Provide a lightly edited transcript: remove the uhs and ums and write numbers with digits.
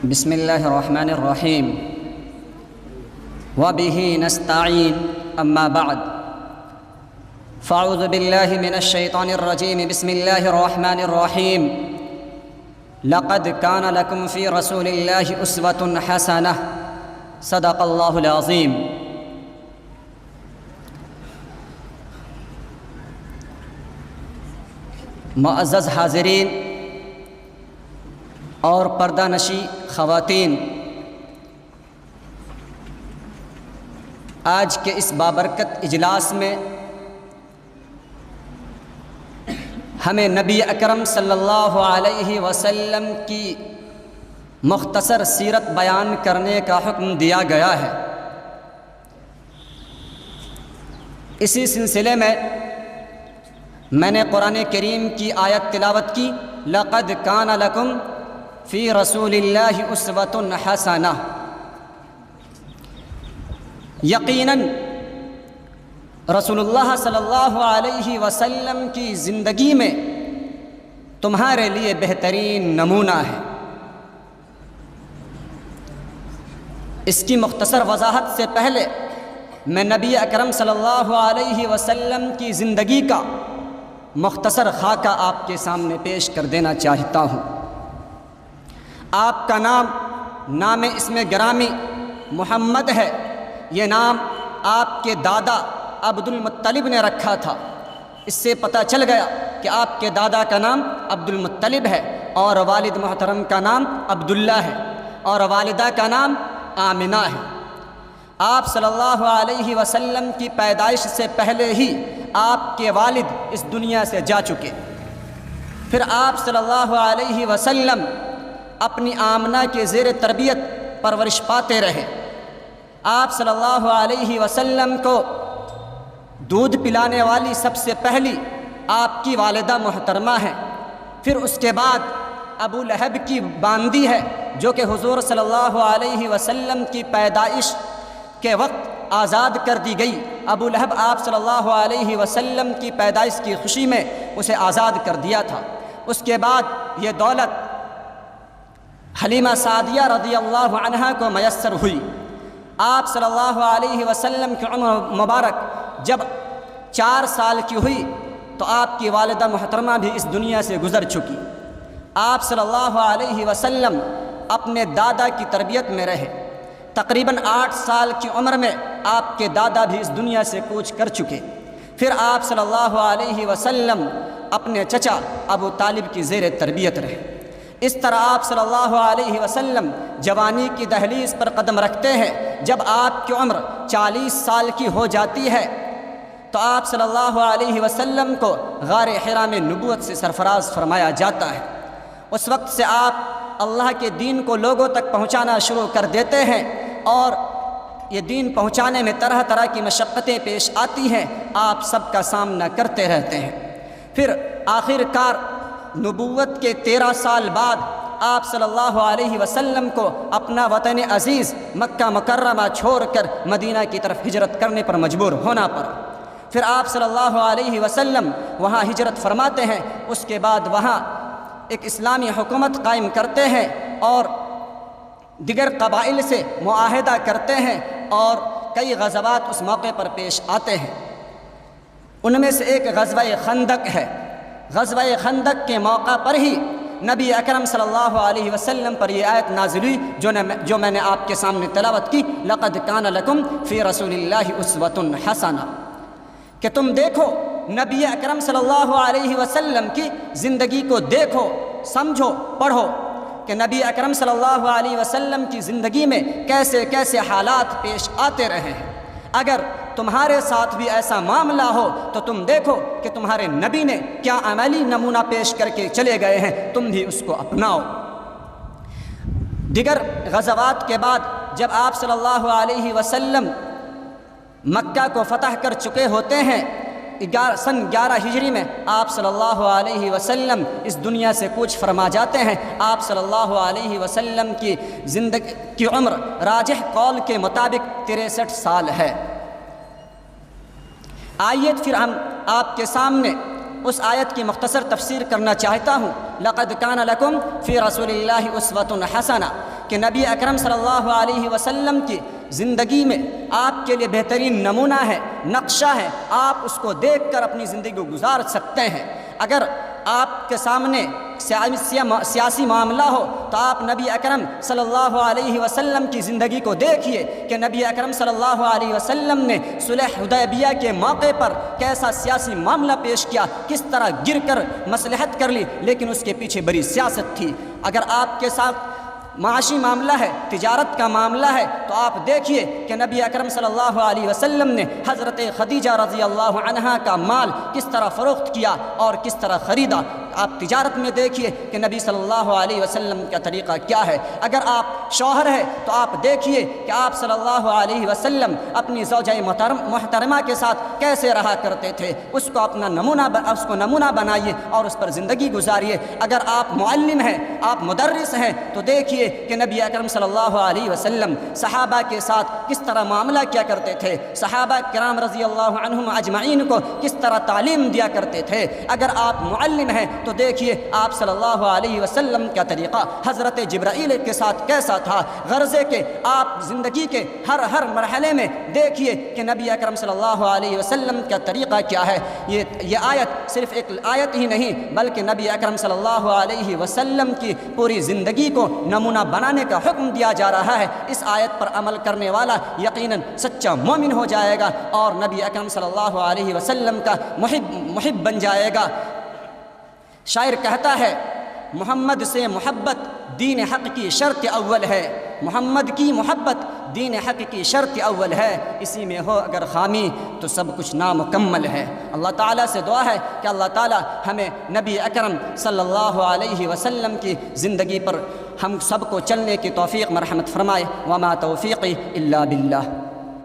بسم الله الرحمن الرحيم وبه نستعين أما بعد فأعوذ بالله من الشيطان الرجيم بسم الله الرحمن الرحيم لقد كان لكم في رسول الله أسوة حسنة صدق الله العظيم۔ معزز حاضرین اور پردہ نشی خواتین، آج کے اس بابرکت اجلاس میں ہمیں نبی اکرم صلی اللہ علیہ وسلم کی مختصر سیرت بیان کرنے کا حکم دیا گیا ہے۔ اسی سلسلے میں نے قرآن کریم کی آیت تلاوت کی، لقد کان لکم فی رسول اللہ اسوۃ حسنہ۔ یقیناً رسول اللہ صلی اللہ علیہ وسلم کی زندگی میں تمہارے لیے بہترین نمونہ ہے۔ اس کی مختصر وضاحت سے پہلے میں نبی اکرم صلی اللہ علیہ وسلم کی زندگی کا مختصر خاکہ آپ کے سامنے پیش کر دینا چاہتا ہوں۔ آپ کا نام اسم گرامی محمد ہے۔ یہ نام آپ کے دادا عبد المطلب نے رکھا تھا۔ اس سے پتہ چل گیا کہ آپ کے دادا کا نام عبد المطلب ہے اور والد محترم کا نام عبداللہ ہے اور والدہ کا نام آمنہ ہے۔ آپ صلی اللہ علیہ وسلم کی پیدائش سے پہلے ہی آپ کے والد اس دنیا سے جا چکے۔ پھر آپ صلی اللہ علیہ وسلم اپنی آمنہ کے زیر تربیت پرورش پاتے رہے۔ آپ صلی اللہ علیہ وسلم کو دودھ پلانے والی سب سے پہلی آپ کی والدہ محترمہ ہے۔ پھر اس کے بعد ابو لہب کی باندی ہے جو کہ حضور صلی اللہ علیہ وسلم کی پیدائش کے وقت آزاد کر دی گئی۔ ابو لہب آپ صلی اللہ علیہ وسلم کی پیدائش کی خوشی میں اسے آزاد کر دیا تھا۔ اس کے بعد یہ دولت حلیمہ سعدیہ رضی اللہ عنہا کو میسر ہوئی۔ آپ صلی اللہ علیہ وسلم کی عمر مبارک جب 4 سال کی ہوئی تو آپ کی والدہ محترمہ بھی اس دنیا سے گزر چکی۔ آپ صلی اللہ علیہ وسلم اپنے دادا کی تربیت میں رہے۔ تقریباً 8 سال کی عمر میں آپ کے دادا بھی اس دنیا سے کوچ کر چکے۔ پھر آپ صلی اللہ علیہ وسلم اپنے چچا ابو طالب کی زیر تربیت رہے۔ اس طرح آپ صلی اللہ علیہ وسلم جوانی کی دہلیز پر قدم رکھتے ہیں۔ جب آپ کی عمر 40 سال کی ہو جاتی ہے تو آپ صلی اللہ علیہ وسلم کو غار حرا میں نبوت سے سرفراز فرمایا جاتا ہے۔ اس وقت سے آپ اللہ کے دین کو لوگوں تک پہنچانا شروع کر دیتے ہیں اور یہ دین پہنچانے میں طرح طرح کی مشقتیں پیش آتی ہیں، آپ سب کا سامنا کرتے رہتے ہیں۔ پھر آخر کار نبوت کے 13 سال بعد آپ صلی اللہ علیہ وسلم کو اپنا وطن عزیز مکہ مکرمہ چھوڑ کر مدینہ کی طرف ہجرت کرنے پر مجبور ہونا پڑا۔ پھر آپ صلی اللہ علیہ وسلم وہاں ہجرت فرماتے ہیں۔ اس کے بعد وہاں ایک اسلامی حکومت قائم کرتے ہیں اور دیگر قبائل سے معاہدہ کرتے ہیں اور کئی غزوات اس موقع پر پیش آتے ہیں۔ ان میں سے ایک غزوہ خندق ہے۔ غزوہ خندق کے موقع پر ہی نبی اکرم صلی اللہ علیہ وسلم پر یہ آیت نازل ہوئی جو میں نے آپ کے سامنے تلاوت کی، لقد کان لکم فی رسول اللہ اسوۃ حسنہ، کہ تم دیکھو نبی اکرم صلی اللہ علیہ وسلم کی زندگی کو دیکھو، سمجھو، پڑھو کہ نبی اکرم صلی اللہ علیہ وسلم کی زندگی میں کیسے کیسے حالات پیش آتے رہے ہیں۔ اگر تمہارے ساتھ بھی ایسا معاملہ ہو تو تم دیکھو کہ تمہارے نبی نے کیا عملی نمونہ پیش کر کے چلے گئے ہیں، تم بھی اس کو اپناؤ۔ دیگر غزوات کے بعد جب آپ صلی اللہ علیہ وسلم مکہ کو فتح کر چکے ہوتے ہیں، سن 11 ہجری میں آپ صلی اللہ علیہ وسلم اس دنیا سے کوچ فرما جاتے ہیں۔ آپ صلی اللہ علیہ وسلم کی زندگی کی عمر راجح قول کے مطابق 63 سال ہے۔ آئیے پھر ہم آپ کے سامنے اس آیت کی مختصر تفسیر کرنا چاہتا ہوں۔ لقد کان لکم فی رسول اللہ اسوۃ حسنہ، کہ نبی اکرم صلی اللہ علیہ وسلم کی زندگی میں آپ کے لیے بہترین نمونہ ہے، نقشہ ہے، آپ اس کو دیکھ کر اپنی زندگی کو گزار سکتے ہیں۔ اگر آپ کے سامنے سیاسی معاملہ ہو تو آپ نبی اکرم صلی اللہ علیہ وسلم کی زندگی کو دیکھیے کہ نبی اکرم صلی اللہ علیہ وسلم نے صلح حدیبیہ کے موقع پر کیسا سیاسی معاملہ پیش کیا، کس طرح گر کر مصلحت کر لی، لیکن اس کے پیچھے بڑی سیاست تھی۔ اگر آپ کے ساتھ معاشی معاملہ ہے، تجارت کا معاملہ ہے، تو آپ دیکھیے کہ نبی اکرم صلی اللہ علیہ وسلم نے حضرت خدیجہ رضی اللہ عنہا کا مال کس طرح فروخت کیا اور کس طرح خریدا۔ آپ تجارت میں دیکھیے کہ نبی صلی اللہ علیہ وسلم کا طریقہ کیا ہے۔ اگر آپ شوہر ہے تو آپ دیکھیے کہ آپ صلی اللہ علیہ وسلم اپنی زوجہ محترمہ کے ساتھ کیسے رہا کرتے تھے، اس کو نمونہ بنائیے اور اس پر زندگی گزاریے۔ اگر آپ معلم ہیں، آپ مدرس ہیں، تو دیکھیے کہ نبی اکرم صلی اللہ علیہ وسلم صحابہ کے ساتھ کس طرح معاملہ کیا کرتے تھے، صحابہ کرام رضی اللہ عنہم اجمعین کو کس طرح تعلیم دیا کرتے تھے۔ اگر آپ معلم ہیں تو دیکھیے آپ صلی اللہ علیہ وسلم کا طریقہ حضرت جبرائیل کے ساتھ کیسا تھا۔ غرض کہ آپ زندگی کے ہر مرحلے میں دیکھیے کہ نبی اکرم صلی اللہ علیہ وسلم کا طریقہ کیا ہے۔ یہ آیت صرف ایک آیت ہی نہیں بلکہ نبی اکرم صلی اللہ علیہ وسلم کی پوری زندگی کو نمونہ بنانے کا حکم دیا جا رہا ہے۔ اس آیت پر عمل کرنے والا یقیناً سچا مومن ہو جائے گا اور نبی اکرم صلی اللہ علیہ وسلم کا محب بن جائے گا۔ شاعر کہتا ہے محمد سے محبت دین حق کی شرط اول ہے، محمد کی محبت دین حق کی شرط اول ہے، اسی میں ہو اگر خامی تو سب کچھ نامکمل ہے۔ اللہ تعالیٰ سے دعا ہے کہ اللہ تعالیٰ ہمیں نبی اکرم صلی اللہ علیہ وسلم کی زندگی پر ہم سب کو چلنے کی توفیق مرحمت فرمائے۔ وما توفیقی الا باللہ۔